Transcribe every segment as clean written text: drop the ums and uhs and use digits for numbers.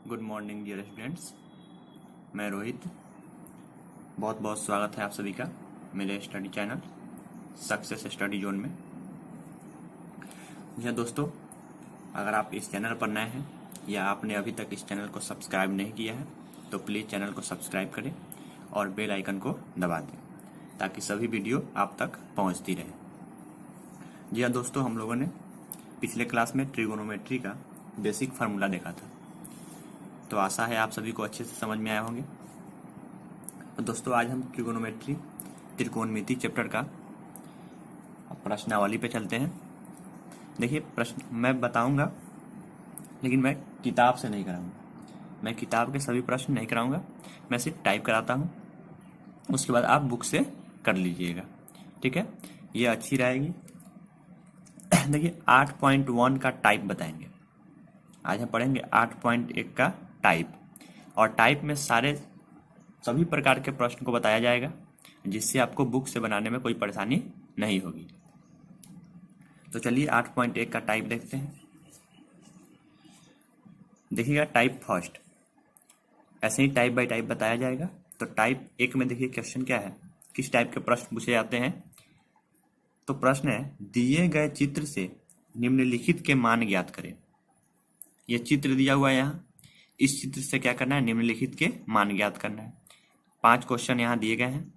Good morning dear students. मैं रोहित। बहुत बहुत स्वागत है आप सभी का मेरे study channel success study zone में। जी दोस्तों, अगर आप इस चैनल पर नए हैं या आपने अभी तक इस चैनल को सब्सक्राइब नहीं किया है तो प्लीज़ चैनल को सब्सक्राइब करें और बेल आइकन को दबा दें ताकि सभी वीडियो आप तक पहुंचती रहे। जी हाँ दोस्तों, हम लोगों ने पिछले क्लास में ट्रिगोनोमेट्री का बेसिक फार्मूला देखा था, तो आशा है आप सभी को अच्छे से समझ में आए होंगे। तो दोस्तों, आज हम ट्रिगोनोमेट्री त्रिकोणमिति चैप्टर का प्रश्नावली पे चलते हैं। देखिए, प्रश्न मैं बताऊंगा लेकिन मैं किताब से नहीं कराऊंगा। मैं किताब के सभी प्रश्न नहीं कराऊंगा, मैं सिर्फ टाइप कराता हूं, उसके बाद आप बुक से कर लीजिएगा, ठीक है। ये अच्छी रहेगी। देखिए, 8.1 का टाइप बताएंगे। आज हम पढ़ेंगे 8.1 का टाइप, और टाइप में सभी प्रकार के प्रश्न को बताया जाएगा जिससे आपको बुक से बनाने में कोई परेशानी नहीं होगी। तो चलिए 8.1 का टाइप देखते हैं। देखिएगा, टाइप फर्स्ट, ऐसे ही टाइप बाय टाइप बताया जाएगा। तो टाइप 1 में देखिए क्वेश्चन क्या है, किस टाइप के प्रश्न पूछे जाते हैं। तो प्रश्न है, दिए गए चित्र से निम्नलिखित के मान ज्ञात करें। ये चित्र दिया हुआ है यहाँ, इस चित्र से क्या करना है, निम्नलिखित के मान ज्ञात करना है। 5 क्वेश्चन यहाँ दिए गए हैं,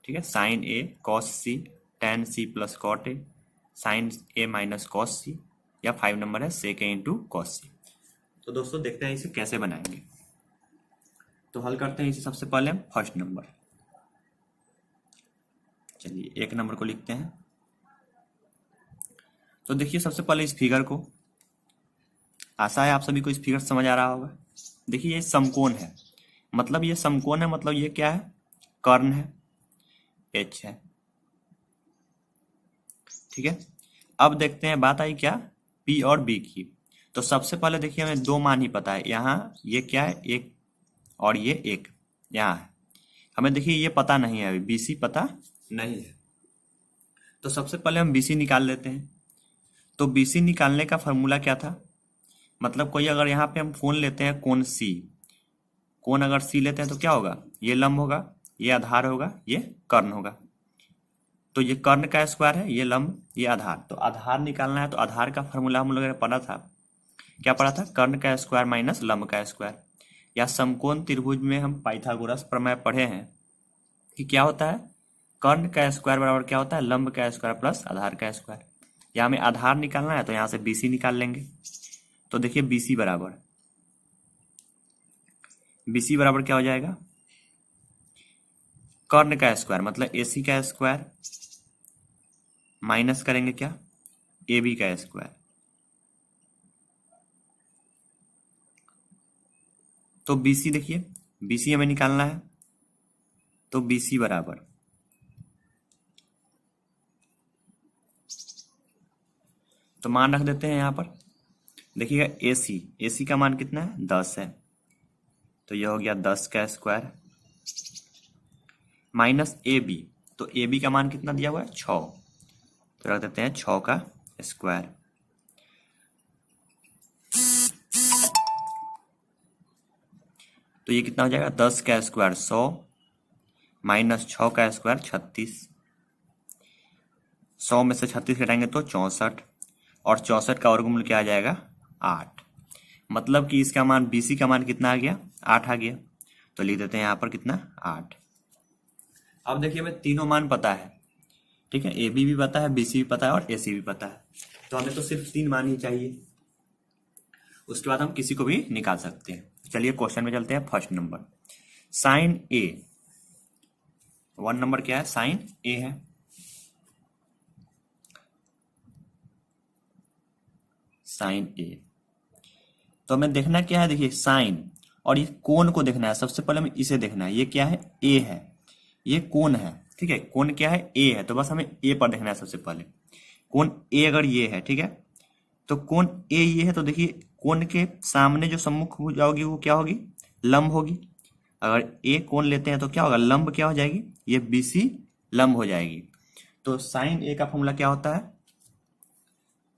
ठीक है। Sine A cos C, ten C plus cot A, sine A minus cos C, या 5 नंबर है सेक ए इंटू कॉस सी। तो दोस्तों देखते हैं इसे कैसे बनाएंगे। तो हल करते हैं इसे। सबसे पहले हम फर्स्ट नंबर, चलिए 1 नंबर को लिखते हैं। तो देखिए, सबसे पहले इस फिगर को, आशा है आप सभी को इस फिगर समझ आ रहा होगा। देखिए, ये समकोण है, मतलब ये समकोण है, मतलब ये क्या है, कर्ण है, एच है, ठीक है। अब देखते हैं, बात आई क्या, पी और बी की। तो सबसे पहले देखिए, हमें 2 मान ही पता है। यहाँ ये क्या है, 1, और ये 1 यहाँ है। हमें देखिए ये पता नहीं है, अभी बीसी पता नहीं है। तो सबसे पहले हम बीसी निकाल लेते हैं। तो बीसी निकालने का फॉर्मूला क्या था, मतलब कोई अगर यहाँ पे हम कोण लेते हैं, कोण सी, कोण अगर सी लेते हैं तो क्या होगा, ये लंब होगा, ये आधार होगा, ये कर्ण होगा। तो ये कर्ण का स्क्वायर है, ये लंब, ये आधार। तो आधार निकालना है, तो आधार का फॉर्मूला हम लोगों ने पढ़ा था, क्या पढ़ा था, कर्ण का स्क्वायर माइनस लंब का स्क्वायर। या समकोण त्रिभुज में हम पाइथागोरस प्रमेय पढ़े हैं कि क्या होता है, कर्ण का स्क्वायर बराबर क्या होता है, लंब का स्क्वायर प्लस आधार का स्क्वायर। या हमें आधार निकालना है तो यहाँ से बीसी निकाल लेंगे। तो देखिए, बीसी बराबर क्या हो जाएगा, कर्ण का स्क्वायर मतलब एसी का स्क्वायर माइनस करेंगे क्या, ए बी का स्क्वायर। तो बीसी देखिए, बीसी हमें निकालना है, तो बीसी बराबर, तो मान रख देते हैं यहाँ पर। देखिएगा, एसी का मान कितना है, 10 है, तो यह हो गया 10 का स्क्वायर माइनस ए बी। तो ए बी का मान कितना दिया हुआ है, 6, तो रख देते हैं 6 का स्क्वायर। तो ये कितना हो जाएगा, 10 का स्क्वायर 100 माइनस 6 का स्क्वायर 36। 100 में से 36 घटाएंगे तो 64, और 64 का वर्गमूल क्या आ जाएगा, 8। मतलब कि इसका मान, बीसी का मान कितना आ गया, 8 आ गया। तो लिख देते हैं यहाँ पर कितना, 8। अब देखिए, हमें तीनों मान पता है, ठीक है। ए बी भी पता है, बीसी भी पता है, और एसी भी पता है। तो हमें तो सिर्फ 3 मान ही चाहिए, उसके बाद हम किसी को भी निकाल सकते हैं। चलिए क्वेश्चन में चलते हैं। फर्स्ट नंबर, साइन ए, 1 नंबर क्या है, साइन ए है। साइन ए, तो हमें देखना क्या है, देखिए साइन, और ये कोण को देखना है। सबसे पहले हमें इसे देखना है, ये क्या है, ए है, ये कोण है, ठीक है। कोण क्या है, ए है, तो बस हमें ए पर देखना है सबसे पहले। कोण ए अगर ये है, ठीक है, तो कोण ए ये है, तो देखिए कोण के सामने जो सम्मुख भुजा होगी वो क्या होगी, लंब होगी। अगर ए कोण लेते हैं तो क्या होगा, लंब क्या हो जाएगी, ये बीसी लंब हो जाएगी। तो साइन ए का फॉर्मूला क्या होता है,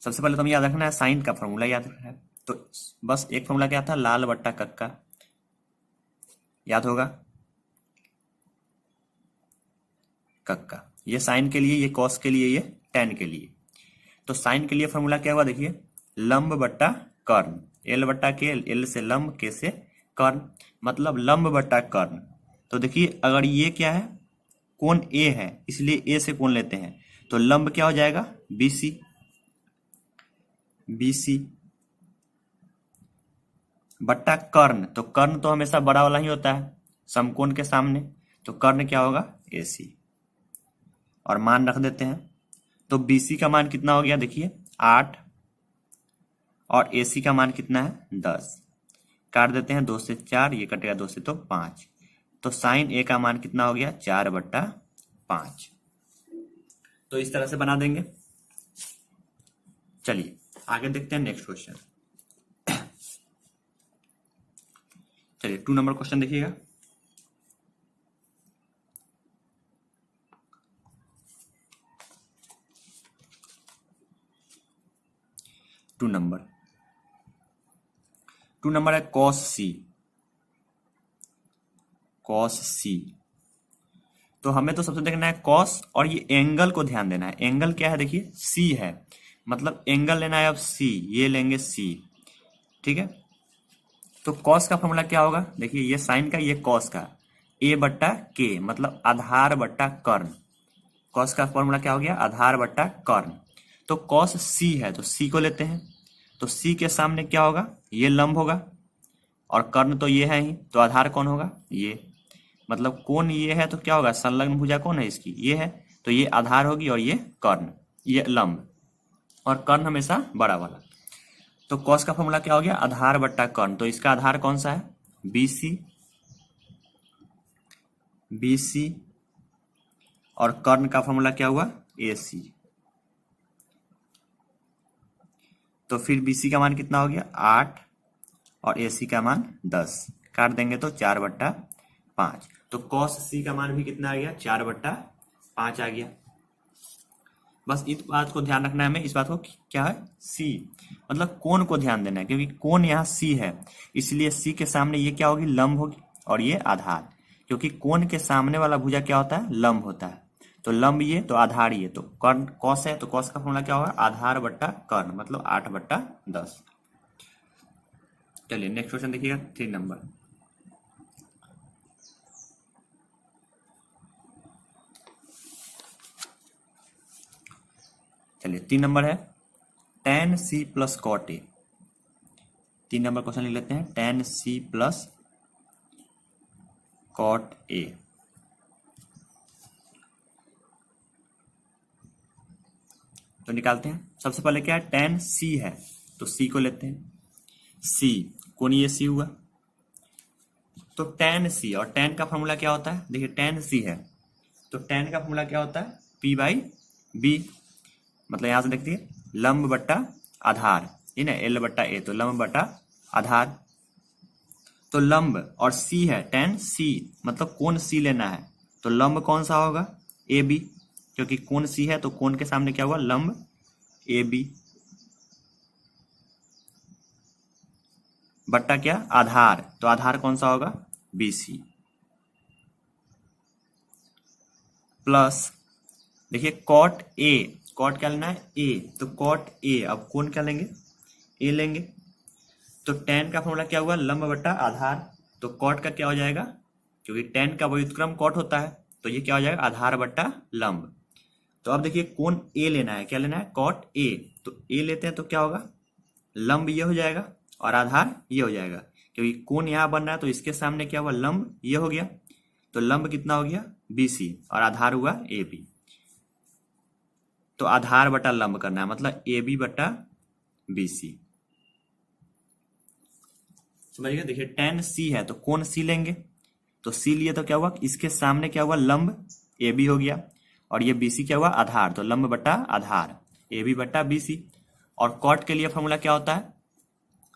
सबसे पहले तो हमें याद रखना है, साइन का फॉर्मूला याद रखना है। तो बस एक फॉर्मूला क्या था, लाल बट्टा कक्का, याद होगा, कक्का। ये साइन के लिए, ये कॉस के लिए, ये टेन के लिए। तो साइन के लिए फॉर्मूला क्या हुआ, देखिए, लंब बट्टा कर्ण, एल बट्टा के, एल से लंब, के से कर्ण, मतलब लंब बट्टा कर्ण। तो देखिए अगर ये क्या है, कोण ए है, इसलिए ए से कोण लेते हैं, तो लंब क्या हो जाएगा, बीसी, बीसी बट्टा कर्ण। तो कर्ण तो हमेशा बड़ा वाला ही होता है समकोण के सामने, तो कर्ण क्या होगा, एसी। और मान रख देते हैं, तो बीसी का मान कितना हो गया, देखिए 8, और एसी का मान कितना है, 10। काट देते हैं, 2 से 4, ये कटेगा 2 से तो 5। तो साइन ए का मान कितना हो गया, 4/5। तो इस तरह से बना देंगे। चलिए आगे देखते हैं नेक्स्ट क्वेश्चन। चलिए 2 नंबर क्वेश्चन देखिएगा। टू नंबर है कॉस सी, कॉस सी। तो हमें तो सबसे देखना है कॉस, और ये एंगल को ध्यान देना है। एंगल क्या है, देखिए सी है, मतलब एंगल लेना है अब सी, ये लेंगे सी, ठीक है। तो कॉस का फॉर्मूला क्या होगा, देखिए ये साइन का, ये कॉस का, ए बट्टा के, मतलब आधार बट्टा कर्ण। कॉस का फॉर्मूला क्या हो गया, आधार बट्टा कर्ण। तो कॉस सी है, तो सी को लेते हैं, तो सी के सामने क्या होगा, ये लंब होगा, और कर्ण तो ये है ही, तो आधार कौन होगा, ये, मतलब कोण ये है, तो क्या होगा, संलग्न भुजा कौन है इसकी, ये है, तो ये आधार होगी, और ये कर्ण, ये लंब, और कर्ण हमेशा बड़ा वाला। तो कॉस का फॉर्मूला क्या हो गया, आधार बट्टा कर्ण। तो इसका आधार कौन सा है, बीसी, बीसी, और कर्ण का फॉर्मूला क्या हुआ, एसी। तो फिर बीसी का मान कितना हो गया, 8, और एसी का मान 10। काट देंगे तो 4/5। तो कॉस सी का मान भी कितना आ गया, 4/5 आ गया। बस इस बात को ध्यान रखना है हमें, इस बात को क्या है, सी, मतलब कोण को ध्यान देना है, क्योंकि कोण यहाँ सी है, इसलिए सी के सामने ये क्या होगी, लंब होगी, और ये आधार, क्योंकि कोण के सामने वाला भुजा क्या होता है, लंब होता है। तो लंब ये, तो आधार ये, तो कर्ण कॉस है, तो कॉस का फॉर्मूला क्या होगा, आधार बट्टा कर्ण, मतलब 8/10। चलिए नेक्स्ट क्वेश्चन देखिएगा, 3 नंबर। चलिए 3 नंबर है tan c plus cot A. 3 number question लिख लेते हैं, tan c plus cot A. तो निकालते हैं। सबसे पहले क्या है, tan c है, तो c को लेते हैं, c कौन, ये c हुआ, तो tan c, और tan का फॉर्मूला क्या होता है, देखिए tan c है, तो tan का फॉर्मूला क्या होता है, p/b, मतलब यहां से देखिए लंब बट्टा आधार, ये ना l बट्टा a, तो लंब बट्टा आधार। तो लंब और c है tan c, मतलब कोण c लेना है, तो लंब कौन सा होगा, ab, क्योंकि कोण c है, तो कोण के सामने क्या हुआ, लंब ab, बट्टा क्या, आधार, तो आधार कौन सा होगा, bc, प्लस देखिए कॉट a, कॉट क्या लेना है, a, तो कॉट a, अब कोण क्या लेंगे, a लेंगे, तो tan का फॉर्मूला क्या हुआ, लंब बट्टा आधार, तो कॉट का क्या हो जाएगा, क्योंकि tan का व्युत्क्रम कॉट होता है, तो ये क्या हो जाएगा, आधार बट्टा लंब। तो अब देखिए कोण a लेना है, क्या लेना है, कॉट a, तो a लेते हैं तो क्या होगा, लंब ये हो जाएगा, और आधार ये हो जाएगा, क्योंकि कोण यहाँ बन रहा है, तो इसके सामने क्या हुआ, लंब ये हो गया, तो लंब कितना हो गया, BC, और आधार हुआ AB। तो आधार बटा लंब करना है, मतलब AB बटा BC, समझिए। देखिए tan C है, तो कोण C लेंगे, तो C लिए तो क्या हुआ, इसके सामने क्या हुआ, लंब AB हो गया, और ये BC क्या हुआ, आधार, तो लंब बटा आधार, AB बटा BC। और कॉट के लिए फॉर्मूला क्या होता है,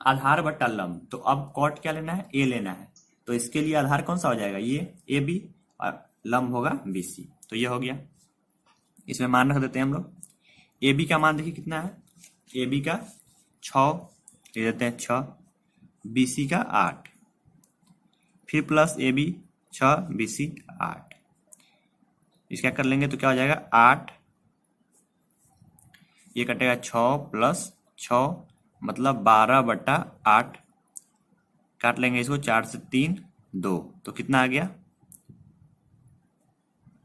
आधार बट्टा लंब, तो अब कॉट क्या लेना है, a लेना है, तो इसके लिए आधार कौन सा हो जाएगा, ये AB, और लंब होगा BC, तो ये हो गया। इसमें मान रख देते हैं हम लोग। AB का मान देखिए कितना है, AB का 6, लिख देते हैं 6, BC का 8, फिर प्लस AB 6, BC 8, इसका कर लेंगे तो क्या हो जाएगा 8, ये कटेगा 6 प्लस 6 मतलब 12/8, काट लेंगे इसको 4 से 3 2, तो कितना आ गया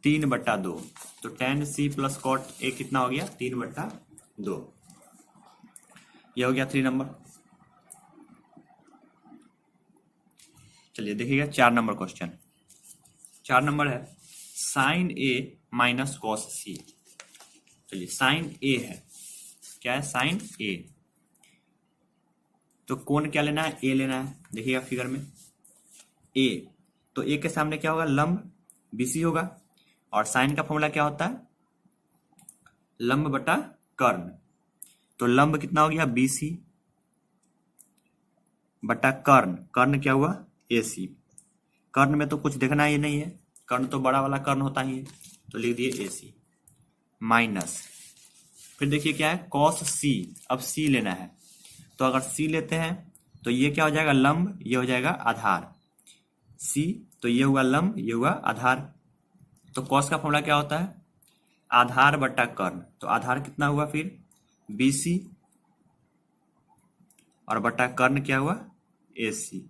3/2। तो tan C plus cot A कितना हो गया 3/2। ये हो गया 3 नंबर। चलिए देखिएगा 4 नंबर क्वेश्चन। 4 नंबर है sin A minus cos C। चलिए sin A है, क्या है sin A, तो कौन क्या लेना है A लेना है। देखिएगा फिगर में A, तो A के सामने क्या होगा लंब BC होगा, और साइन का फॉर्मूला क्या होता है लंब बटा कर्ण, तो लंब कितना हो गया BC बटा कर्ण, कर्ण क्या हुआ AC, कर्ण में तो कुछ देखना ही नहीं है, कर्ण तो बड़ा वाला कर्ण होता ही है, तो लिख दिए AC माइनस, फिर देखिए क्या है cos C, अब C लेना है, तो अगर C लेते हैं तो ये क्या हो जाएगा लंब, ये हो जाएगा आधार, C तो ये हुआ लंब, ये हुआ आधार, तो cos का फॉर्मूला क्या होता है आधार बटा कर्ण, तो आधार कितना हुआ फिर BC और बटा कर्ण क्या हुआ AC।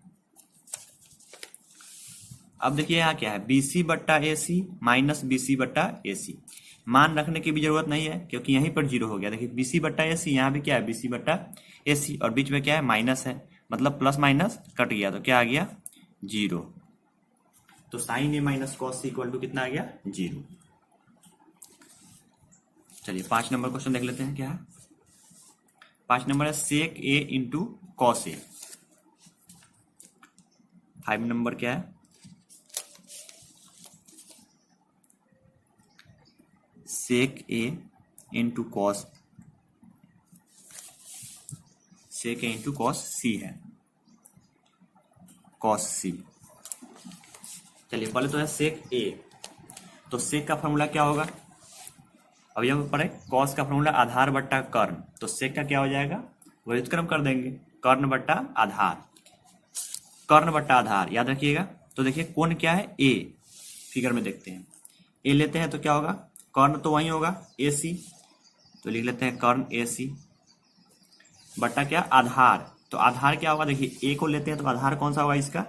अब देखिए यहाँ क्या है BC बट्टा AC माइनस BC बट्टा AC, मान रखने की भी जरूरत नहीं है क्योंकि यहीं पर 0 हो गया। देखिए BC बट्टा AC, यहाँ भी क्या है BC बट्टा AC, और बीच में क्या है माइनस है, मतलब प्लस माइनस कट गया, तो क्या आ गया 0, तो sine A minus cos C equal to कितना आ गया 0। चलिए 5 नंबर क्वेश्चन देख लेते हैं क्या है। 5 नंबर है sec A into cos A। 5 number क्या है sec A into cos, sec A into cos C है, कॉस C। चलिए पहले तो है सेक A, तो सेक का फॉर्मूला क्या होगा, अब यहाँ पर है कॉस का फॉर्मूला आधार बट्टा कर्ण, तो सेक का क्या हो जाएगा व्युत्क्रम कर देंगे, कर्ण बट्टा आधार, कर्ण बट्टा आधार याद रखिएगा। तो देखिए कोण क्या है A, फिगर में देखते हैं A लेते हैं तो क्या होगा कर्ण तो वही होगा AC, तो लिख लेते हैं कर्ण AC बट्टा क्या आधार, तो आधार क्या होगा देखिए A को लेते हैं तो आधार कौन सा होगा इसका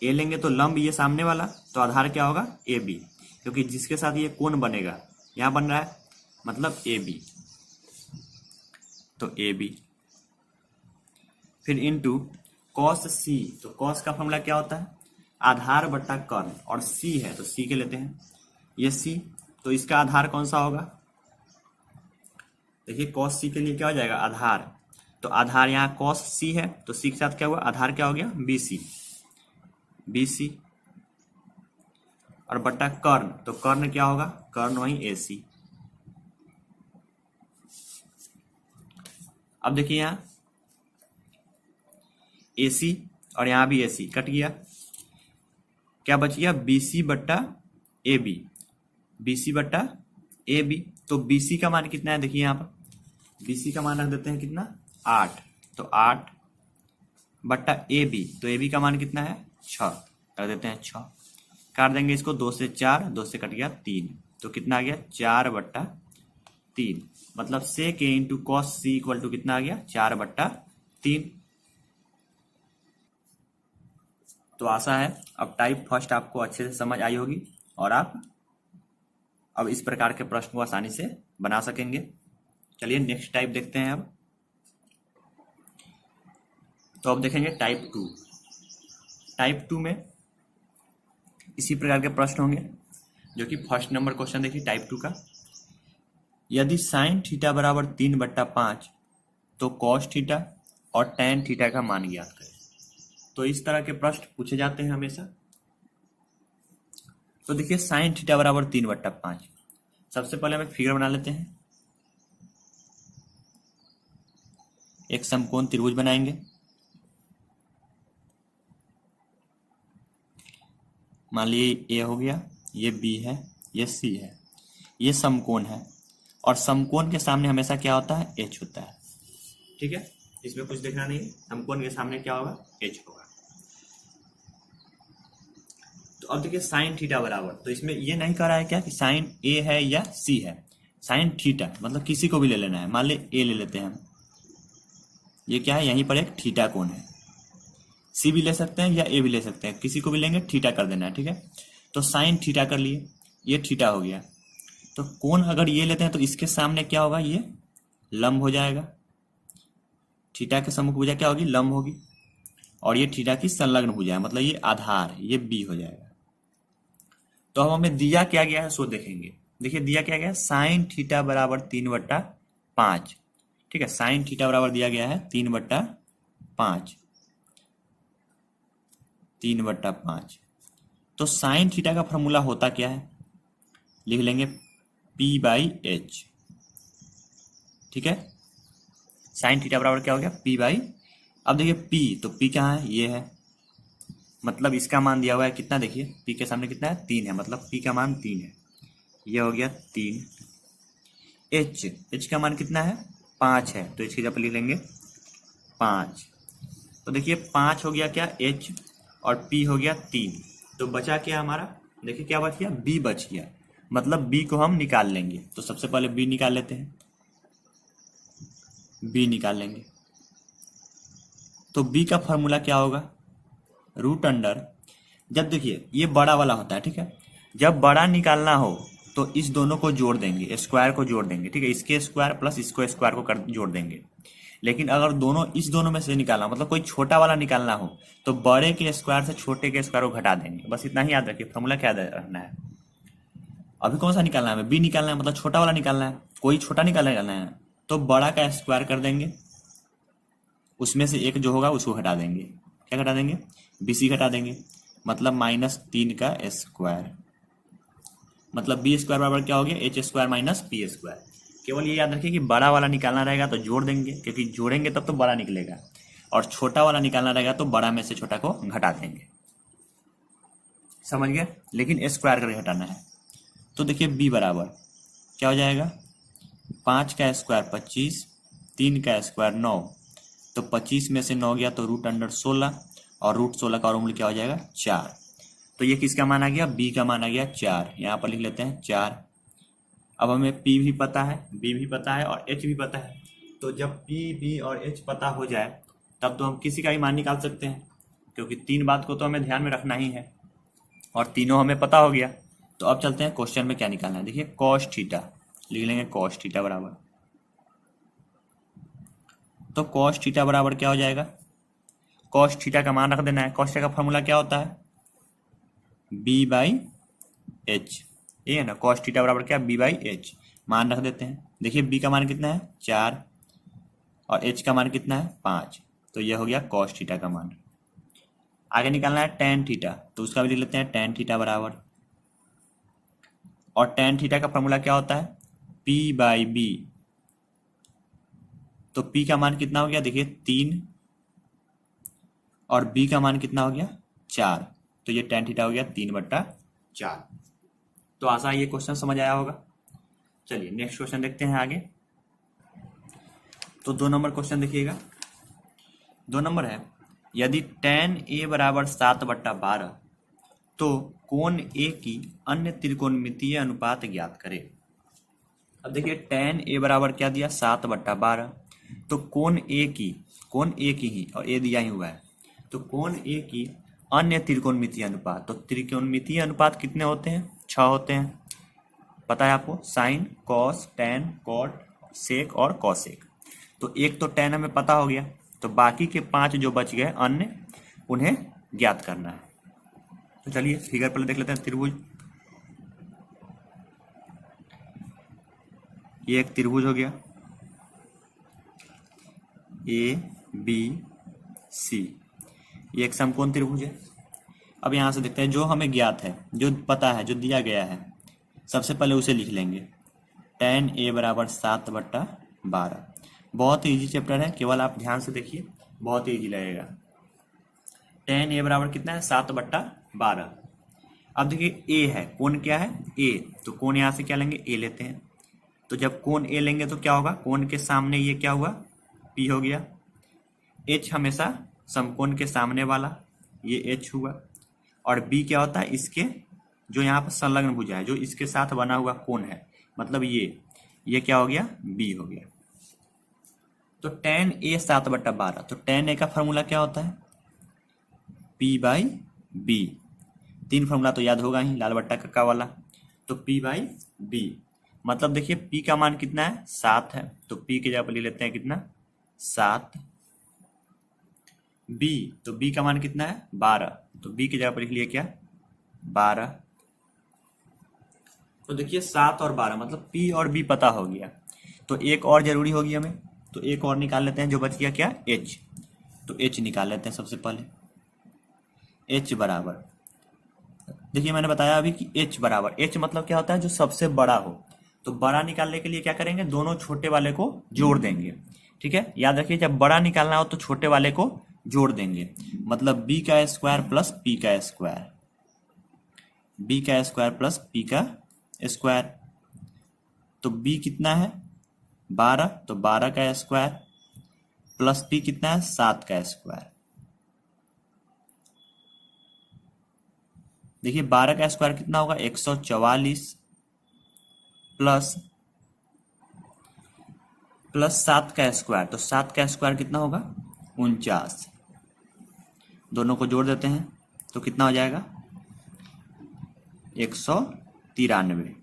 A लेंगे तो लंब ये सामने वाला, तो आधार क्या होगा AB, क्योंकि जिसके साथ ये कोण बनेगा यहां बन रहा है मतलब AB, तो AB फिर इंटू cos C, तो cos का फॉर्मूला क्या होता है आधार बट्टा कर्ण, और C है तो C के लेते हैं, ये C तो इसका आधार कौन सा होगा, देखिए cos C के लिए क्या हो जाएगा आधार, तो आधार यहाँ cos C है तो C के साथ क्या हुआ आधार क्या हो गया BC, BC और बट्टा कर्ण, तो कर्ण क्या होगा कर्ण वही AC। अब देखिए यहाँ AC और यहाँ भी AC कट गया, क्या बच गया BC बट्टा AB, BC बट्टा AB, तो BC का मान कितना है देखिए यहाँ पर BC का मान रख देते हैं कितना 8, तो 8 बट्टा AB, तो AB का मान कितना है 6, रख देते हैं 6, काट देंगे इसको 2 से 4, 2 से कट गया 3, तो कितना आ गया 4/3, मतलब sec A into cos C equal to कितना आ गया 4/3। तो आशा है अब टाइप फर्स्ट आपको अच्छे से समझ आई होगी और आप अब इस प्रकार के प्रश्न को आसानी से बना सकेंगे। चलिए नेक्स्ट टाइप देखते हैं अब। तो अब देखेंगे टाइप 2। टाइप 2 में इसी प्रकार के प्रश्न होंगे जो कि फर्स्ट नंबर क्वेश्चन देखिए टाइप 2 का, यदि साइन थीटा बराबर 3/5 तो कॉस थीटा और टैन थीटा का मान ज्ञात करें। तो इस तरह के प्रश्न पूछे जाते हैं हमेशा। तो देखिए साइन थीटा बराबर 3/5, सबसे पहले हमें फिगर बना लेते हैं, एक समकोण त्रिभुज बनाएंगे, मान लीजिए A हो गया, ये B है, ये C है, ये समकोण है, और समकोण के सामने हमेशा क्या होता है H होता है, ठीक है। इसमें कुछ देखना नहीं है, हम कोण के सामने क्या होगा, एच होगा। तो अब देखिए साइन थीटा बराबर, तो इसमें ये नहीं कह रहा है क्या कि साइन ए है या सी है, साइन थीटा मतलब किसी को भी ले लेना है। मान ले ए ले लेते हैं हम, ये क्या है, यहीं पर एक थीटा कोण है। सी भी ले सकते हैं या ए भी ले सकते हैं, किसी को भी लेंगे थीटा कर देना है, ठीक है। तो साइन थीटा कर लिए, ये थीटा हो गया। तो कोण अगर ये लेते हैं तो इसके सामने क्या होगा, ये लंब हो जाएगा, थीटा के सम्मुख भुजा क्या होगी, लंब होगी, और ये थीटा की संलग्न भुजा है, मतलब ये आधार, ये बी हो जाएगा। तो अब हमें दिया क्या गया है सो देखेंगे। देखिए दिया क्या गया है, साइन थीटा बराबर 3/5, ठीक है। साइन थीटा बराबर दिया गया है 3/5, 3/5। तो साइन थीटा का फॉर्मूला होता क्या है, लिख लेंगे P/H, ठीक है। साइन थीटा बराबर क्या हो गया, P/, अब देखिए P, तो P कहाँ है, ये है, मतलब इसका मान दिया हुआ है कितना, देखिए P के सामने कितना है, 3 है, मतलब P का मान 3 है, ये हो गया 3। H का मान कितना है, 5 है, तो H की जगह पर लिख लेंगे 5। तो देखिए 5 हो गया क्या, H, और P हो गया 3, तो बचा क्या हमारा, देखिए क्या बच गया, B बच गया, मतलब B को हम निकाल लेंगे। तो सबसे पहले B निकाल लेते हैं, B निकाल लेंगे। तो B का फॉर्मूला क्या होगा, √, जब देखिए ये बड़ा वाला होता है, ठीक है, जब बड़ा निकालना हो तो इस दोनों को जोड़ देंगे, स्क्वायर को जोड़ देंगे, ठीक है, इसके स्क्वायर प्लस इसको स्क्वायर को जोड़ देंगे। लेकिन अगर इस दोनों में से निकालना, मतलब कोई छोटा वाला निकालना हो, तो बड़े के स्क्वायर से छोटे के स्क्वायर को घटा देंगे। बस इतना ही याद रखिए, फॉर्मूला क्या रखना है। अभी कौन सा निकालना है, बी निकालना है, मतलब छोटा वाला निकालना है, कोई छोटा निकालना है, तो बड़ा का स्क्वायर कर देंगे, उसमें से एक जो होगा उसको घटा देंगे। क्या घटा देंगे, BC घटा देंगे, मतलब -3 का स्क्वायर, मतलब B स्क्वायर बराबर क्या हो गया, H² - P²। केवल ये याद रखिए कि बड़ा वाला निकालना रहेगा तो जोड़ देंगे, क्योंकि जोड़ेंगे तब तो बड़ा निकलेगा, और छोटा वाला निकालना रहेगा तो बड़ा में से छोटा को घटा देंगे, समझ गए, लेकिन स्क्वायर करके घटाना है। तो देखिए B बराबर क्या हो जाएगा, 5 का स्क्वायर 25, 3 का स्क्वायर 9, तो 25 में से 9 गया तो √16, और √16 का वर्गमूल क्या हो जाएगा, 4। तो ये किसका मान आ गया, B का मान आ गया 4, यहाँ पर लिख लेते हैं 4। अब हमें P भी पता है, B भी पता है, और H भी पता है। तो जब P, B और H पता हो जाए तब तो हम किसी का भी मान निकाल सकते हैं, क्योंकि 3 बात को तो हमें ध्यान में रखना ही है, और तीनों हमें पता हो गया। तो अब चलते हैं क्वेश्चन में क्या निकालना है। देखिए कॉस थीटा लिख लेंगे, कॉस थीटा बराबर, तो कॉस थीटा बराबर क्या हो जाएगा, कॉस थीटा का मान रख देना है। कॉस थीटा का फॉर्मूला क्या होता है, B/H, ये है ना, कॉस थीटा बराबर क्या, B/H, मान रख देते हैं। देखिए B का मान कितना है, 4, और H का मान कितना है, 5, तो ये हो गया कॉस थीटा का मान। आगे निकालना है टेन थीटा, तो उसका भी लिख लेते हैं टेन थीटा बराबर, और टेन थीटा का फॉर्मूला क्या होता है, P/B, तो P का मान कितना हो गया, देखिए 3, और B का मान कितना हो गया, 4, तो ये टेन थीटा हो गया 3/4। तो आशा ये क्वेश्चन समझ आया होगा। चलिए नेक्स्ट क्वेश्चन देखते हैं आगे। तो 2 नंबर क्वेश्चन देखिएगा, 2 नंबर है, यदि tan A बराबर 7/12 तो कोण A की अन्य त्रिकोणमितीय अनुपात ज्ञात करें। अब देखिए tan A बराबर क्या दिया, 7/12, तो कोण A की ही, और A दिया ही हुआ है, तो कोण A की अन्य त्रिकोणमितीय अनुपात, तो त्रिकोणमितीय अनुपात कितने होते हैं, 6 होते हैं, पता है आपको, साइन, कॉस, टैन, कॉट, सेक और कॉसेक। तो एक तो टैन हमें पता हो गया, तो बाकी के 5 जो बच गए अन्य, उन्हें ज्ञात करना है। तो चलिए फिगर पहले देख लेते हैं। त्रिभुज, ये एक त्रिभुज हो गया ABC, ये एक समकोण त्रिभुज है। अब यहाँ से देखते हैं जो हमें ज्ञात है, जो पता है, जो दिया गया है, सबसे पहले उसे लिख लेंगे। tan A बराबर 7/12, बहुत ही ईजी चैप्टर है, केवल आप ध्यान से देखिए, बहुत ही ईजी लगेगा। tan A बराबर कितना है, 7/12। अब देखिए A है, कोण क्या है, A, तो कोण यहाँ से क्या लेंगे, A लेते हैं। तो जब कोण A लेंगे तो क्या होगा, कोण के सामने ये क्या हुआ, P हो गया, एच हमेशा समकोण के सामने वाला, ये एच हुआ, और बी क्या होता है, इसके जो यहाँ पर संलग्न भुजा है, जो इसके साथ बना हुआ कोण है, मतलब ये क्या हो गया, बी हो गया। तो tan a 7/12, तो tan a का फॉर्मूला क्या होता है, p/b। 3 फॉर्मूला तो याद होगा ही, लाल बट्टा कक्का वाला। तो p/b मतलब देखिए p का मान कितना है, 7 है, तो p की जगह पर ले लेते हैं कितना, 7। b, तो b का मान कितना है, 12, तो b की जगह पर लिख लिया क्या, 12। तो देखिए 7 और 12 मतलब p और b पता हो गया। तो एक और जरूरी होगी हमें, तो एक और निकाल लेते हैं, जो बच गया क्या, h। तो h निकाल लेते हैं सबसे पहले। h बराबर, देखिए मैंने बताया अभी कि h बराबर, h मतलब क्या होता है, जो सबसे बड़ा हो। तो बड़ा निकालने के लिए क्या करेंगे, दोनों छोटे वाले को जोड़ देंगे। ठीक है, याद रखिए जब बड़ा निकालना हो तो छोटे वाले को जोड़ देंगे, मतलब b का स्क्वायर प्लस p का स्क्वायर, b का स्क्वायर प्लस p का स्क्वायर। तो b कितना है, 12, तो 12 का स्क्वायर प्लस p कितना है, 7 का स्क्वायर। देखिए 12 का स्क्वायर कितना होगा, 144 प्लस 7 का स्क्वायर, तो 7 का स्क्वायर कितना होगा, 49। दोनों को जोड़ देते हैं तो कितना हो जाएगा, 193।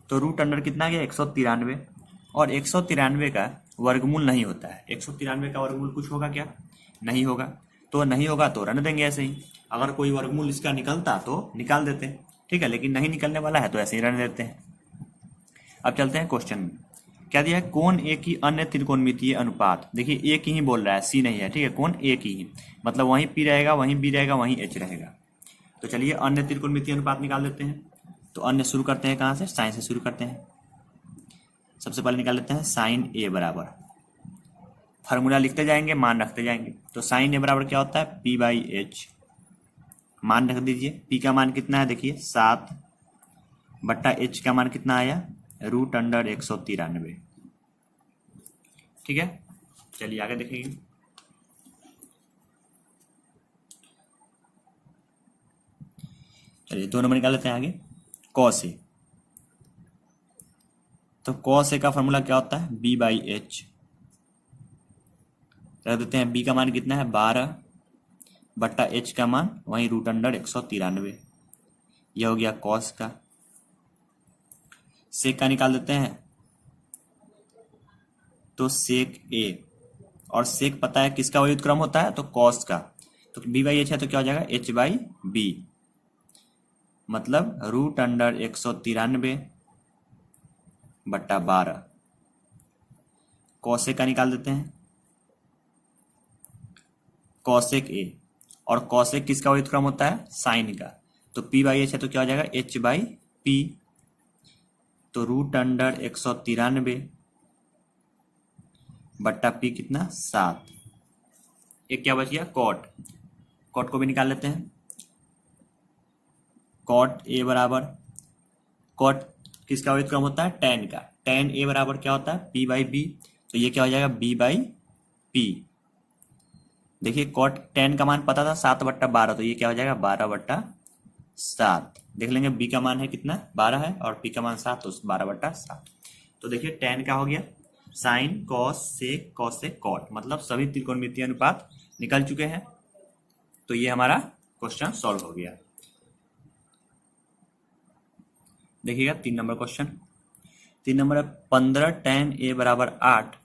तो रूट अंडर कितना गया, 193, और 193 का वर्गमूल नहीं होता है। 193 का वर्गमूल कुछ होगा क्या, नहीं होगा। तो नहीं होगा तो रहने देंगे ऐसे ही, अगर कोई वर्गमूल इसका निकलता तो निकाल देते हैं, ठीक है, लेकिन नहीं निकलने वाला है तो ऐसे ही रहने देते हैं। अब चलते हैं क्वेश्चन में, क्या दिया है, कोण ए की अन्य त्रिकोणमितीय अनुपात। देखिए एक ही बोल रहा है, सी नहीं है, ठीक है, कोण ए की ही, मतलब वहीं पी रहेगा, वहीं बी रहेगा, वहीं एच रहेगा। तो चलिए अन्य त्रिकोणमितीय अनुपात निकाल देते हैं। तो अन्य शुरू करते हैं कहाँ से, साइन से शुरू करते हैं। सबसे पहले निकाल लेते हैं साइन ए बराबर, फार्मूला लिखते जाएंगे, मान रखते जाएंगे। तो साइन ए बराबर क्या होता है, p/h, मान रख दीजिए। p का मान कितना है, देखिए 7 बट्टा h का मान कितना आया, रूट अंडर 193। ठीक है, चलिए आगे देखेंगे। चलिए 2 नंबर निकाल लेते हैं आगे, कॉस ए। तो कॉस ए का फॉर्मूला क्या होता है, b/h, रख देते हैं। b का मान कितना है, 12 बट्टा h का मान वहीं रूट अंडर 193, यह हो गया कॉस का। सेक का निकाल देते हैं, तो सेक ए, और सेक पता है किसका व्युत्क्रम होता है, तो कॉस का। तो b/h है तो क्या हो जाएगा, h/b, मतलब रूट अंडर 193 बट्टा 12। कॉसेक का निकाल देते हैं, कॉसेक ए, और कॉसेक किसका व्युत्क्रम होता है, साइन का। तो p/h है तो क्या हो जाएगा, h/p, तो रूट अंडर 193 बट्टा p कितना, 7। एक क्या बच गया, कॉट, कॉट को भी निकाल लेते हैं। कॉट ए बराबर, कॉट किसका व्युत्क्रम होता है, tan का। tan ए बराबर क्या होता है, p/b, तो ये क्या हो जाएगा, b/p। देखिए कॉट tan का मान पता था 7/12, तो ये क्या हो जाएगा, 12/7। देख लेंगे b का मान है कितना, 12 है, और p का मान 7, तो 12/7। तो देखिए tan का हो गया, साइन, कॉस, सेक, कॉसेक, कॉट, मतलब सभी त्रिकोणमितीय अनुपात निकल चुके हैं। तो ये हमारा क्वेश्चन सॉल्व हो गया। देखिएगा 3 नंबर क्वेश्चन। 3 नंबर है 15 tan a बराबर 8,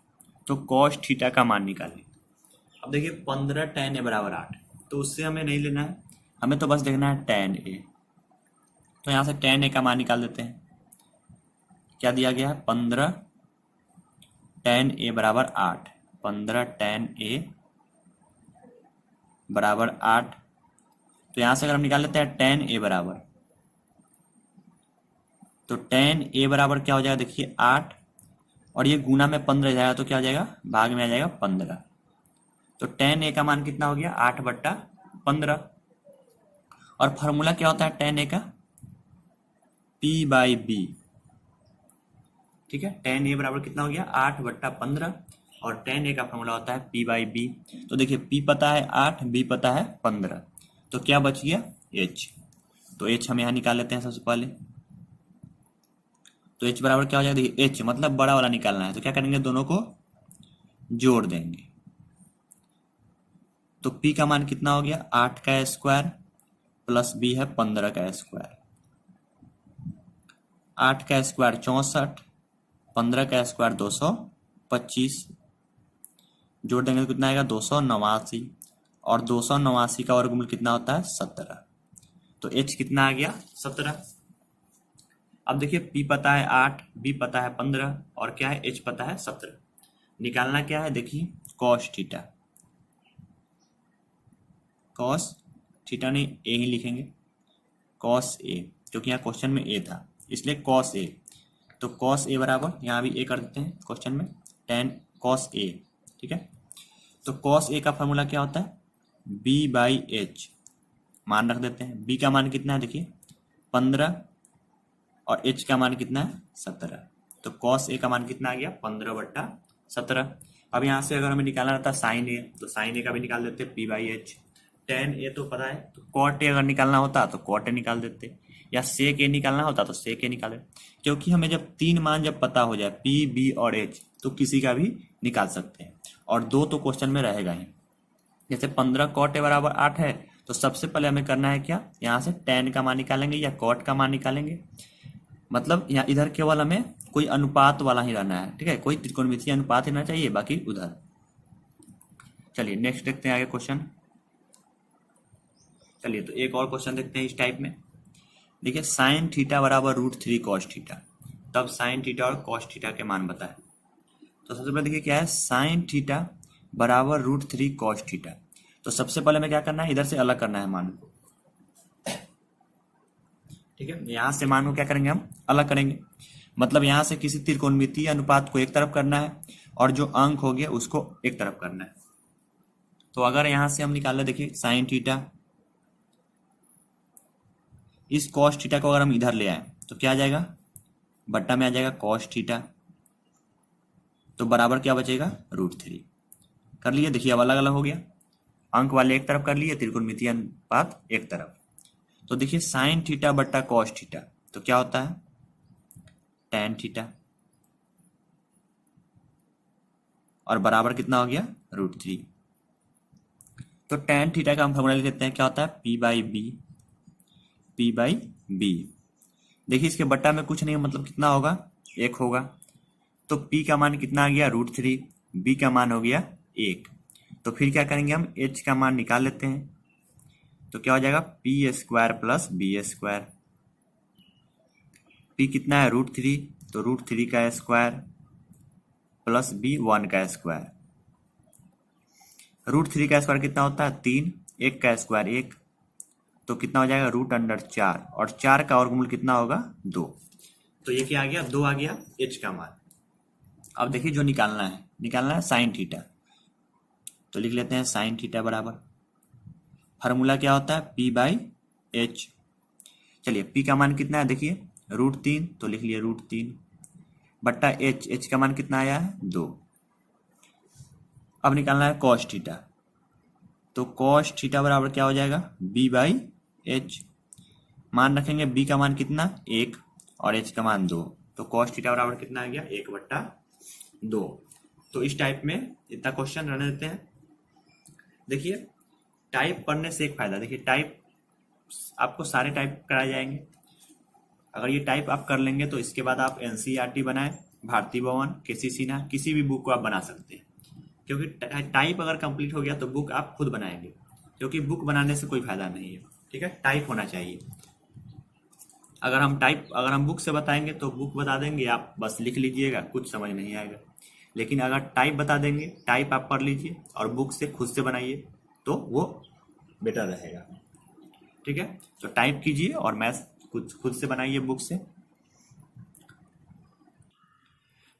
तो cos थीटा का मान निकालिए। अब देखिए 15 tan a बराबर 8, तो उससे हमें नहीं लेना है, हमें तो बस देखना है tan a। तो यहाँ से tan a का मान निकाल देते हैं। क्या दिया गया है, 15 tan a बराबर 8, 15 tan a बराबर 8। तो यहाँ से अगर हम निकाल लेते हैं tan a बराबर, तो tan a बराबर क्या हो जाएगा, देखिए 8, और ये गुना में 15 जाएगा तो क्या हो जाएगा, भाग में आ जाएगा 15। तो tan a का मान कितना हो गया, 8/15। और फॉर्मूला क्या होता है tan a का, p/b। ठीक है, tan a बराबर कितना हो गया, 8/15, और tan a का फॉर्मूला होता है p बाई बी। तो देखिए p पता है 8, b पता है 15, तो क्या बच गया h। तो h हम यहाँ निकाल लेते हैं सबसे पहले। तो h बराबर क्या हो जाएगा, देखिए h मतलब बड़ा वाला निकालना है, तो क्या करेंगे, दोनों को जोड़ देंगे। तो p का मान कितना हो गया, 8 का स्क्वायर प्लस b है 15 का स्क्वायर। 8 का स्क्वायर 64, 15 का स्क्वायर 225, जोड़ देंगे तो कितना आएगा 289, और 289 का वर्गमूल कितना होता है 17। तो h कितना आ गया 17। अब देखिए p पता है 8, b पता है 15 और क्या है h पता है 17। निकालना क्या है, देखिए cos थीटा, cos थीटा नहीं a ही लिखेंगे, cos a, क्योंकि यहाँ क्वेश्चन में a था इसलिए cos a। तो cos a बराबर यहाँ भी a कर देते हैं क्वेश्चन में, tan cos a, ठीक है। तो cos a का फॉर्मूला क्या होता है, b बाई एच, मान रख देते हैं। b का मान कितना है, देखिए 15, और h का मान कितना है 17। तो cos a का मान कितना आ गया 15/17। अब यहाँ से अगर हमें निकालना रहता sin a, तो sin a का भी निकाल देते p by H. tan a तो पता है, तो cot a अगर निकालना होता तो cot a निकाल देते, या sec a निकालना होता तो sec a निकाल देते। क्योंकि हमें जब तीन मान जब पता हो जाए p, b और h, तो किसी का भी निकाल सकते हैं, और दो तो क्वेश्चन में रहेगा ही। जैसे 15 cot a बराबर 8 है, तो सबसे पहले हमें करना है क्या, यहाँ से tan का मान निकालेंगे या cot का मान निकालेंगे। मतलब यहाँ इधर केवल हमें कोई अनुपात वाला ही रहना है, ठीक है, कोई त्रिकोणमितीय अनुपात ही रहना चाहिए, बाकी उधर। चलिए नेक्स्ट देखते हैं आगे क्वेश्चन। चलिए तो एक और क्वेश्चन देखते हैं इस टाइप में। देखिए साइन थीटा बराबर √3 कॉस थीटा, तब साइन थीटा और कॉस थीटा के मान बताएं। तो सबसे पहले देखिए क्या है, साइन थीटा बराबर √3 कॉस थीटा। तो सबसे पहले हमें क्या करना है, इधर से अलग करना है मान को, ठीक है। यहाँ से मान को क्या करेंगे, हम अलग करेंगे। मतलब यहाँ से किसी त्रिकोणमितीय अनुपात को एक तरफ करना है, और जो अंक हो गया उसको एक तरफ करना है। तो अगर यहाँ से हम निकाल ले, देखिए साइन थीटा, इस कॉस थीटा को अगर हम इधर ले आए तो क्या आ जाएगा, बट्टा में आ जाएगा कॉस थीटा, तो बराबर क्या बचेगा √3। कर लिए, देखिए अब अलग अलग हो गया, अंक वाले एक तरफ कर लिए, त्रिकोणमितीय अनुपात एक तरफ। तो देखिए साइन थीटा बट्टा कॉस थीटा, तो क्या होता है टैन थीटा, और बराबर कितना हो गया √3। तो टैन थीटा का हम फॉर्मूला लिख लेते हैं, क्या होता है p by B, p by B. देखिए इसके बट्टा में कुछ नहीं, मतलब कितना होगा 1 होगा। तो p का मान कितना आ गया √3, b का मान हो गया 1। तो फिर क्या करेंगे, हम h का मान निकाल लेते हैं। तो क्या हो जाएगा p² प्लस b²। p कितना है √3, तो √3 का स्क्वायर प्लस b 1 का स्क्वायर। √3 का स्क्वायर कितना होता है 3, 1 का स्क्वायर 1, तो कितना हो जाएगा √4, और 4 का वर्गमूल कितना होगा 2। तो ये क्या आ गया 2 आ गया h का मान। अब देखिए जो निकालना है साइन थीटा, तो लिख लेते हैं साइन थीटा बराबर, फार्मूला क्या होता है p बाई एच। चलिए p का मान कितना है, देखिए √3, तो लिख लिए √3 बट्टा h का मान कितना आया है 2। अब निकालना है कॉस थीटा, तो कॉस थीटा बराबर क्या हो जाएगा b बाई एच। मान रखेंगे b का मान कितना 1 और h का मान 2, तो कॉस थीटा बराबर कितना आ गया 1/2। तो इस टाइप में इतना क्वेश्चन रहने देते हैं। देखिए टाइप पढ़ने से एक फायदा, देखिए टाइप आपको सारे टाइप कराए जाएंगे। अगर ये टाइप आप कर लेंगे तो इसके बाद आप एनसीईआरटी बनाए, भारती भवन, केसी सिन्हा, किसी भी बुक को आप बना सकते हैं। क्योंकि टाइप अगर कंप्लीट हो गया तो बुक आप खुद बनाएंगे, क्योंकि बुक बनाने से कोई फायदा नहीं है, ठीक है, टाइप होना चाहिए। अगर हम बुक से बताएंगे तो बुक बता देंगे, आप बस लिख लीजिएगा, कुछ समझ नहीं आएगा। लेकिन अगर टाइप बता देंगे, टाइप आप पढ़ लीजिए और बुक से खुद से बनाइए, तो वो बेटर रहेगा, ठीक है। तो टाइप कीजिए और मैथ्स कुछ खुद से बनाइए बुक से।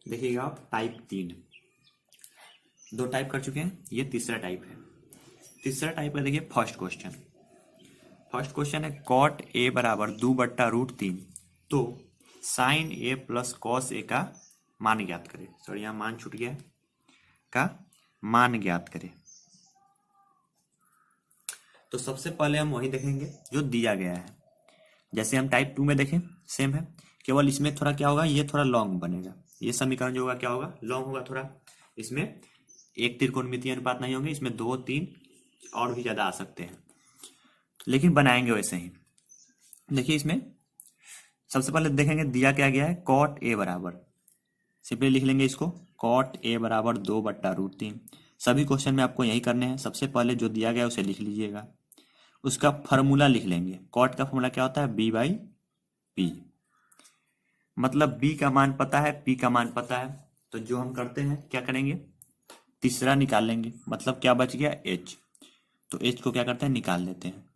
देखिएगा आप टाइप 3, 2 टाइप कर चुके हैं, ये तीसरा टाइप है। तीसरा टाइप है, देखिए फर्स्ट क्वेश्चन है कॉट ए बराबर 2/√3, तो sign A plus cos A का मान ज्ञात करें। सॉरी यहाँ मान छूट गया, का मान ज्ञात करें। तो सबसे पहले हम वही देखेंगे जो दिया गया है। जैसे हम टाइप 2 में देखें सेम है, केवल इसमें थोड़ा क्या होगा, ये थोड़ा लॉन्ग बनेगा। ये समीकरण जो होगा क्या होगा, लॉन्ग होगा थोड़ा। इसमें एक त्रिकोणमितीय अनुपात नहीं होंगे, इसमें 2 3 और भी ज्यादा आ सकते हैं, लेकिन बनाएंगे वैसे ही। देखिए इसमें सबसे पहले देखेंगे दिया क्या गया है, कॉट ए बराबर, सिंपली लिख लेंगे इसको, कॉट ए बराबर 2/√3। सभी क्वेश्चन में आपको यही करने हैं। सबसे पहले जो दिया गया है उसे लिख लीजिएगा, उसका फॉर्मूला लिख लेंगे। कॉट का फॉर्मूला क्या होता है, b/p। मतलब b का मान पता है, p का मान पता है, तो जो हम करते हैं क्या करेंगे, तीसरा निकाल लेंगे। मतलब क्या बच गया, h। तो h को क्या करते हैं, निकाल लेते हैं।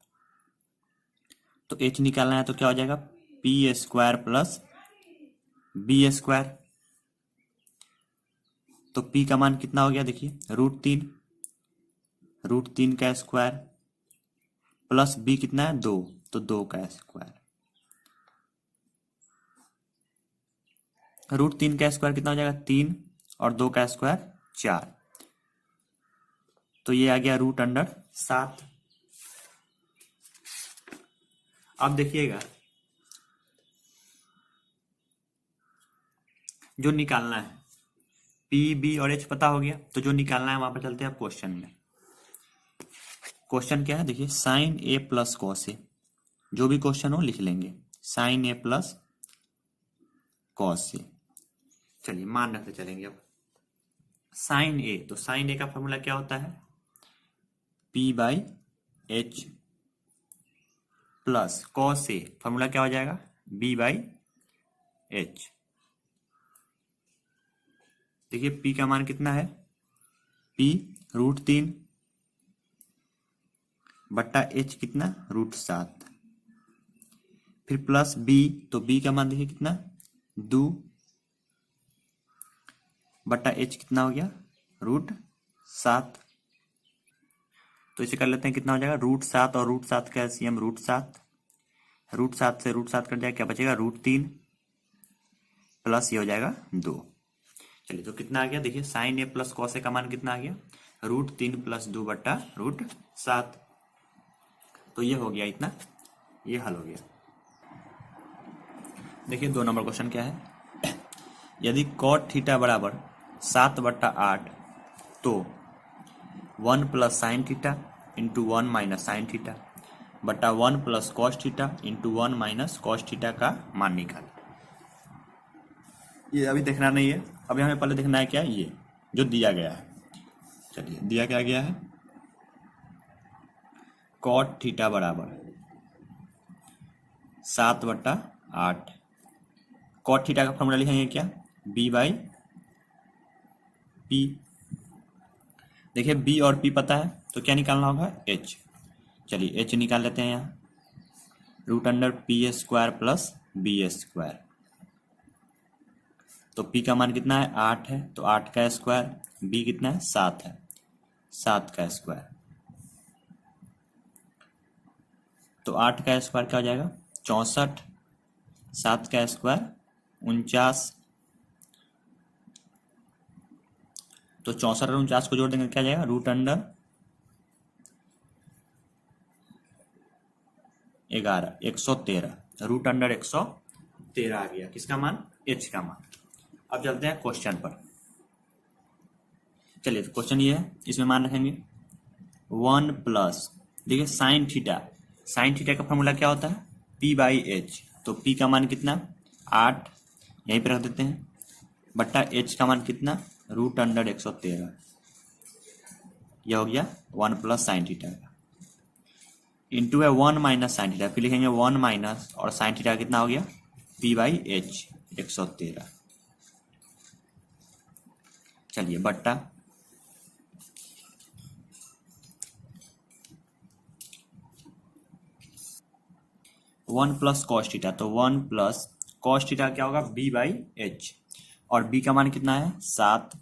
तो h निकालना है तो क्या हो जाएगा, p² प्लस b²। तो p का मान कितना हो गया, देखिए √3, √3 का स्क्वायर प्लस b कितना है 2, तो 2 का स्क्वायर। √3 का स्क्वायर कितना हो जाएगा, 3, और 2 का स्क्वायर 4, तो ये आ गया √7। अब देखिएगा जो निकालना है, p b और h पता हो गया, तो जो निकालना है वहां पर चलते हैं क्वेश्चन में। क्वेश्चन क्या है, देखिए sign a plus cos A, जो भी क्वेश्चन हो लिख लेंगे, sign a plus cos A. चलिए मान रखते चलेंगे। अब साइन a, तो साइन a का फॉर्मूला क्या होता है, p/h plus cos A, formula क्या हो जाएगा, b/h। देखिए p का मान कितना है, p √3 बट्टा h कितना, √7, फिर प्लस b, तो b का मान देखिए कितना, 2 बट्टा h कितना हो गया, √7। तो इसे कर लेते हैं, कितना हो जाएगा, √7 और √7 का एलसीएम √7, √7 से √7 कट जाएगा, क्या बचेगा, √3 प्लस ये हो जाएगा 2। चलिए तो कितना आ गया, देखिए sign A plus cos A का मान कितना आ गया, √3 प्लस 2 बट्टा √7। तो ये हो गया इतना, ये हल हो गया। देखिए 2 नंबर क्वेश्चन क्या है, यदि कॉट थीटा बराबर 7/8, तो 1 plus sine theta into 1 minus sine theta बटा 1 plus cos theta into 1 minus cos theta का मान निकाल। ये अभी देखना नहीं है, अभी हमें पहले देखना है क्या, ये जो दिया गया है। चलिए दिया क्या गया है, कॉट थीटा बराबर 7/8। कॉट थीटा का फॉर्मूला लिखेंगे क्या, b/p। देखिए b और p पता है, तो क्या निकालना होगा, h। चलिए h निकाल लेते हैं यहाँ, √p² प्लस b²। तो p का मान कितना है, 8 है, तो 8 का स्क्वायर, b कितना है, 7 है, 7 का स्क्वायर। तो 8 का स्क्वायर क्या हो जाएगा, 64, 7 का स्क्वायर 49। तो 64 और 49 को जोड़ देंगे क्या जाएगा, √11 113, √113 आ गया, किसका मान, h का मान। अब चलते हैं क्वेश्चन पर। चलिए तो क्वेश्चन ये है, इसमें मान रखेंगे 1 प्लस, देखिए साइन थीटा, साइन थीटा का फॉर्मूला क्या होता है, p/h। तो p का मान कितना, 8, यहीं पे रख देते हैं, बट्टा h का मान कितना, √113। यह हो गया 1 प्लस साइन थीटा का, इंटू है 1 माइनस साइन थीटा, फिर लिखेंगे 1 माइनस, और साइन थीटा कितना हो गया, p/h 113। चलिए बट्टा 1 प्लस कॉस थीटा, तो 1 प्लस कॉस थीटा क्या होगा, b/h, और b का मान कितना है, 7,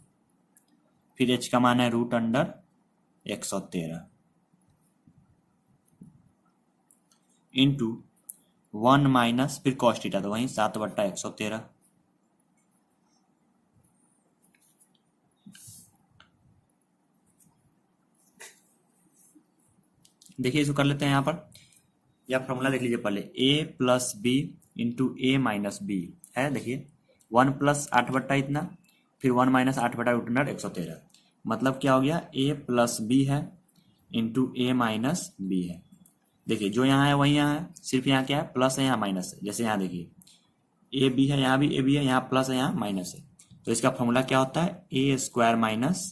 फिर h का मान है √113 इंटू 1 माइनस फिर कॉस थीटा, तो वहीं 7/113। देखिए इसको कर लेते हैं यहाँ पर, या फॉर्मूला देख लीजिए पहले, a plus B into A minus B है। देखिए 1 प्लस 8 बट्टा इतना, फिर 1 माइनस 8 बटा रूट अंडर 113, मतलब क्या हो गया, a प्लस बी है इंटू ए माइनस बी है। देखिए जो यहाँ है वही यहाँ है, सिर्फ यहाँ क्या है, प्लस है, यहाँ माइनस है। जैसे यहाँ देखिए ए बी है, यहाँ भी ए बी है, यहाँ प्लस है, यहाँ माइनस है। तो इसका फॉर्मूला क्या होता है, ए स्क्वायर माइनस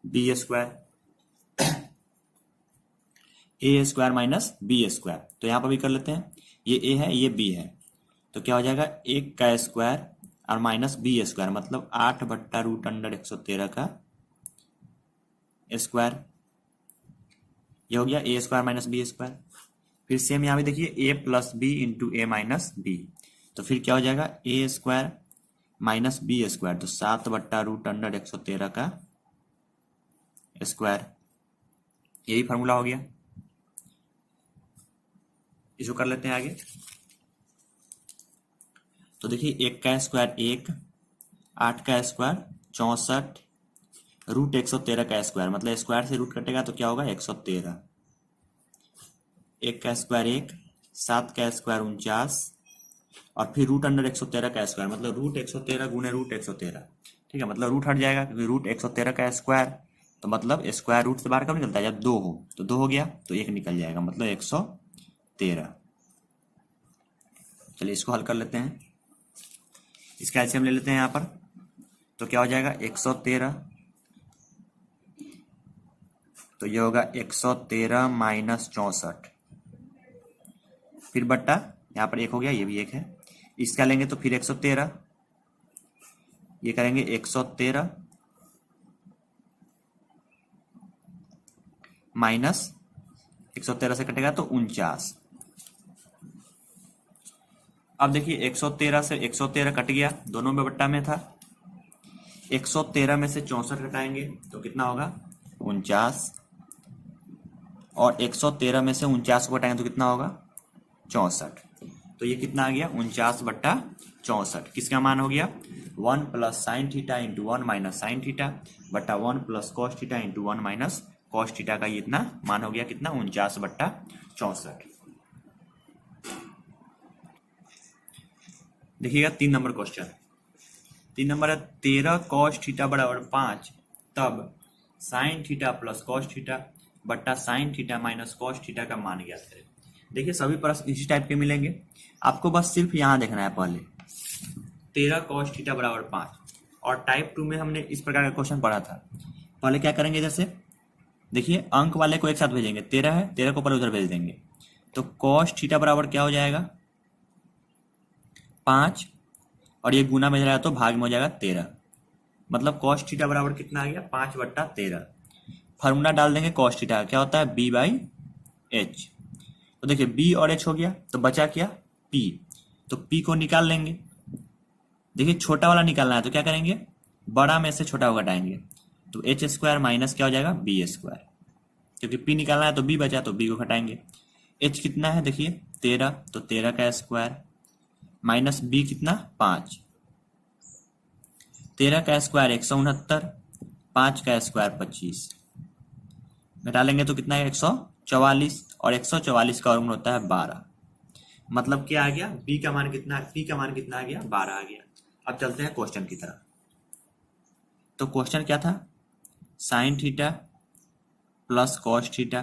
बी स्क्वायर, ए स्क्वायर माइनस बी स्क्वायर। तो यहाँ पर भी कर लेते हैं, ये ए है ये बी है, तो क्या हो जाएगा, 1 का स्क्वायर और माइनस बी स्क्वायर, मतलब 8 बट्टा रूट अंडर 113 का स्क्वायर। ये हो गया ए स्क्वायर माइनस बी स्क्वायर। फिर सेम यहाँ भी देखिए ए plus B into A minus B, तो फिर क्या हो जाएगा, ए स्क्वायर माइनस बी स्क्वायर, तो 7 बट्टा रूट अंडर 113 का स्क्वायर। यही फार्मूला हो गया। इसको कर लेते हैं आगे। तो देखिए 1 का स्क्वायर 1, 8 का स्क्वायर 64, रूट 113 का स्क्वायर, मतलब स्क्वायर से रूट कटेगा तो क्या होगा, 113। 1 का स्क्वायर 1, 7 का स्क्वायर 49, और फिर रूट अंडर 113 का स्क्वायर, मतलब रूट 113 गुने रूट 113। ठीक है, मतलब रूट हट जाएगा क्योंकि रूट 113 का स्क्वायर, तो मतलब स्क्वायर रूट से बाहर कब निकलता है, जब 2 हो, तो 2 हो गया तो 1 निकल जाएगा, मतलब 113। चलिए इसको हल कर लेते हैं। इसका एलसीएम ले लेते हैं यहाँ पर, तो क्या हो जाएगा, 113, तो ये होगा 113 माइनस 64, फिर बट्टा यहाँ पर 1 हो गया, ये भी 1 है। इसका लेंगे तो फिर 113, ये करेंगे 113 माइनस 113 से कटेगा तो 49। अब देखिए 113 से 113 कट गया, दोनों में बट्टा में था। 113 में से 64 घटाएंगे तो कितना होगा, 49, और 113 में से 49 को घटाएंगे तो कितना होगा, 64। तो ये कितना आ गया, 49 बट्टा 64। किसका मान हो गया, 1 plus sine theta into 1 minus sine theta बट्टा 1 plus cos theta into 1 minus cos theta का ये इतना मान हो गया, कितना, 49 बट्टा 64। देखिएगा 3 नंबर क्वेश्चन। 3 नंबर है, 13 कॉस थीटा बराबर 5, तब sine theta plus cos theta बट्टा sine theta minus cos theta का मान ज्ञात करें। देखिए सभी प्रश्न इसी टाइप के मिलेंगे, आपको बस सिर्फ यहाँ देखना है। पहले 13 कॉस थीटा बराबर 5, और टाइप 2 में हमने इस प्रकार का क्वेश्चन पढ़ा था। पहले क्या करेंगे, जैसे देखिए अंक वाले को एक साथ भेजेंगे, 13 है, 13 को पहले उधर भेज देंगे, तो कॉस थीटा बराबर क्या हो जाएगा, 5, और ये गुना में जाएगा तो भाग में हो जाएगा 13, मतलब कॉस थीटा बराबर कितना आ गया, 5 बट्टा 13। फार्मूला डाल देंगे कॉस थीटा, क्या होता है, बी बाई एच। तो देखिए बी और एच हो गया, तो बचा क्या, पी, तो पी को निकाल लेंगे। देखिए छोटा वाला निकालना है तो क्या करेंगे, बड़ा में से छोटा को घटाएंगे, तो एच स्क्वायर माइनस क्या हो जाएगा, बी स्क्वायर, क्योंकि पी निकालना है तो बी बचा तो बी को घटाएंगे। एच कितना है देखिए 13, तो 13 का स्क्वायर माइनस बी कितना 5, 13 का स्क्वायर 169, 5 का स्क्वायर 25, घटा लेंगे तो कितना है 144, और 144 का वर्गमूल होता है 12, मतलब क्या आ गया, बी का मान कितना, पी का मान कितना आ गया, 12 आ गया। अब चलते हैं क्वेश्चन की तरफ। तो क्वेश्चन क्या था, sine theta plus cos theta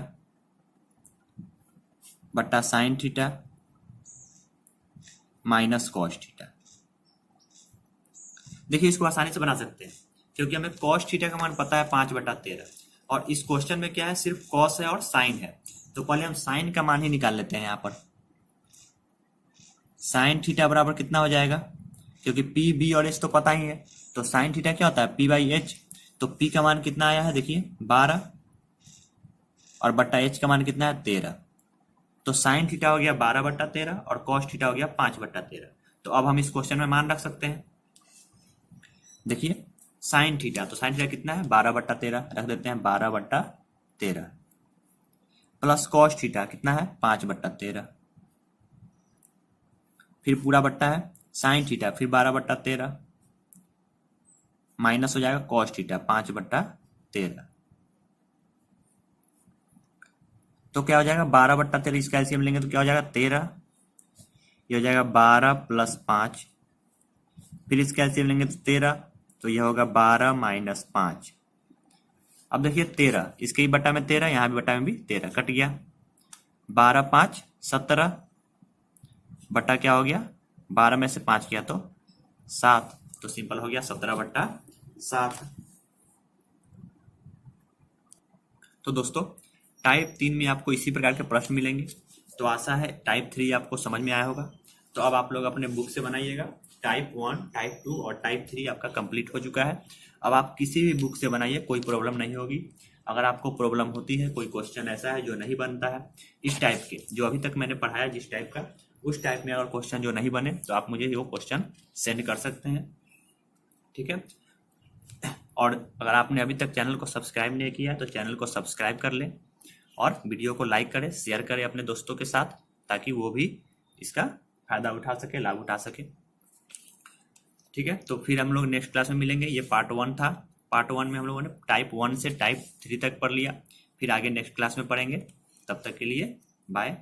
बट्टा sine theta minus cos theta. देखिए इसको आसानी से बना सकते हैं, क्योंकि हमें कॉस थीटा का मान पता है 5 बट्टा 13, और इस क्वेश्चन में क्या है, सिर्फ कॉस है और साइन है, तो पहले हम साइन का मान ही निकाल लेते हैं। यहाँ पर साइन थीटा बराबर कितना हो जाएगा, क्योंकि पी बी और एच तो पता ही है, तो साइन थीटा क्या होता है, पी बाई एच। तो पी का मान कितना आया है देखिए 12, और बट्टा एच का मान कितना है 13, तो साइन थीटा हो गया 12 बट्टा 13 और कॉस थीटा हो गया 5 बट्टा 13। तो अब हम इस क्वेश्चन में मान रख सकते हैं। देखिए साइन थीटा, तो साइन थीटा कितना है 12 बट्टा 13, रख देते हैं 12 बट्टा 13, प्लस कॉस थीटा कितना है 5 बट्टा 13, फिर पूरा बट्टा है साइन थीटा, फिर 12 बट्टा 13, माइनस हो जाएगा कॉस थीटा 5 बट्टा 13। तो क्या हो जाएगा 12/13, इसका एलसीएम लेंगे तो क्या हो जाएगा 13, ये हो जाएगा 12 + 5, फिर इसका एलसीएम लेंगे तो 13, तो यह होगा 12 - 5। अब देखिए 13, इसके ही बटा में 13, यहाँ भी बटा में भी 13 कट गया, 12 × 5 = 17, बटा क्या हो गया 12 में से 5 किया तो 7, तो सिंपल हो गया 17/7। तो दोस्तों टाइप 3 में आपको इसी प्रकार के प्रश्न मिलेंगे। तो आशा है टाइप 3 आपको समझ में आया होगा। तो अब आप लोग अपने बुक से बनाइएगा। टाइप 1, टाइप 2 और टाइप 3 आपका कंप्लीट हो चुका है। अब आप किसी भी बुक से बनाइए, कोई प्रॉब्लम नहीं होगी। अगर आपको प्रॉब्लम होती है, कोई क्वेश्चन ऐसा है जो नहीं बनता है इस टाइप के, जो अभी तक मैंने पढ़ाया जिस टाइप का, उस टाइप में अगर क्वेश्चन जो नहीं बने तो आप मुझे वो क्वेश्चन सेंड कर सकते हैं, ठीक है। और अगर आपने अभी तक चैनल को सब्सक्राइब नहीं किया तो चैनल को सब्सक्राइब कर लें और वीडियो को लाइक करें, शेयर करें अपने दोस्तों के साथ, ताकि वो भी इसका फायदा उठा सके, लाभ उठा सके, ठीक है। तो फिर हम लोग नेक्स्ट क्लास में मिलेंगे। ये पार्ट 1 था। पार्ट 1 में हम लोगों ने टाइप 1 से टाइप 3 तक पढ़ लिया। फिर आगे नेक्स्ट क्लास में पढ़ेंगे। तब तक के लिए बाय।